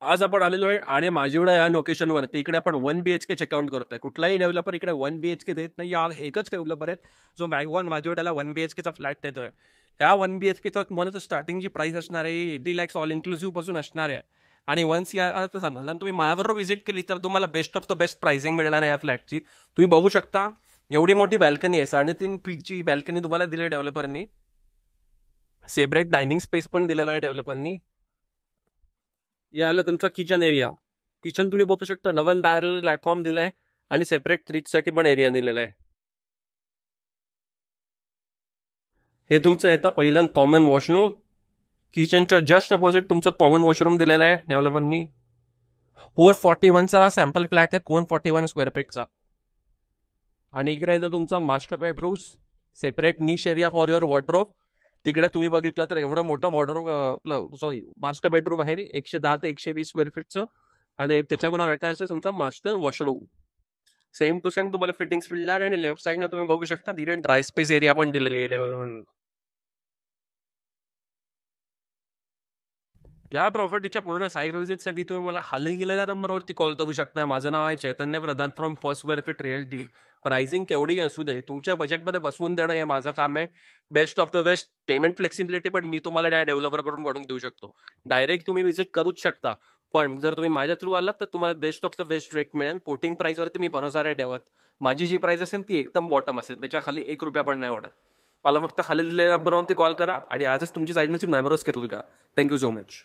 आज आपण आलेलो आहे आणि माझीवडा या लोकेशनवरती इकडे आपण 1 BHK चेकआउट करतोय. कुठलाही डेव्हलपर इकडे 1 BHK देत नाही. हा एकच डेव्हलपर आहे जो मॅगवन माझीवड्याला 1 BHKचा फ्लॅट देतोय. त्या 1 BHKचा तुम्हाला स्टार्टिंगची प्राइस असणार आहे 80 lakhs ऑल इन्क्लुसिव्ह पासून असणार आहे. आणि वन्स या सांगाल तुम्ही माझ्याबरोबर व्हिजिट केली तर तुम्हाला best of the best pricing मिळणार आहे या फ्लॅटची. तुम्ही बघू शकता एवढी मोठी बॅल्कनी आहे. 3.5 फीटची बॅल्कनी तुम्हाला दिली डेव्हलपरनी. सेपरेट डायनिंग स्पेस पण दिलेला आहे डेव्हलपरनी. याला तुमचा किचन एरिया. किचन तुम्ही बघू शकता 9 बॅरल प्लॅटफॉर्म दिलाय आणि सेपरेट फ्रीजसाठी पण एरिया दिलेला आहे. हे तुमचं येतं पहिलं कॉमन वॉशरूम. किचनच्या जस्ट अपोजिट तुमचं कॉमन वॉशरूम दिलेलं आहे डेव्हलपरनी. 441चा सॅम्पल फ्लॅट आहे 441 स्क्वेअर फीटचा. आणि इकडे येतं तुमचा master bedroom. Separate niche area for your wardrobe. तिकडे तुम्ही बघितलं तर एवढं मोठं वॉर्डरोब सॉरी मास्टर बेडरूम आहे 110 ते 120 स्क्वेअर फीटचं. आणि त्याच्याकडून वाटायचं तुमचा master washroom. Same to same तुम्हाला फिटिंग्स मिळणार आणि लेफ्ट साईडला तुम्ही बघू शकता तिथे ड्राय स्पेस एरिया पण दिलेली आहे. या प्रॉपर्टीच्या पूर्ण साईट व्हिजिटसाठी तुम्ही मला खाली गेलेल्या नंबरवरती कॉल करू शकता. माझं नाव आहे Chaitanya Pradhan from first square feet realty. Pricing केवढी असू दे तुमच्या बजेटमध्ये बसवून देणं हे माझं काम आहे. Best of the best payment flexibility पण मी तुम्हाला त्या डेव्हलपरकडून करून देऊ शकतो. डायरेक्ट तुम्ही व्हिजिट करूच शकता. पण जर तुम्ही माझ्या थ्रू आलात तर तुम्हाला best of the best rate मिळेल. पोटिंग प्राइसवरती मी भरोसा नाही ठेवत. माझी जी प्राइस असेल ती एकदम बॉटम असेल. त्याच्या खाली 1 रुपया पण नाही वाढत. मला फक्त खाली दिलेल्या नंबरवरती कॉल करा आणि आजच तुमची साईडची मेमोरीज करू द्या. Thank you so much.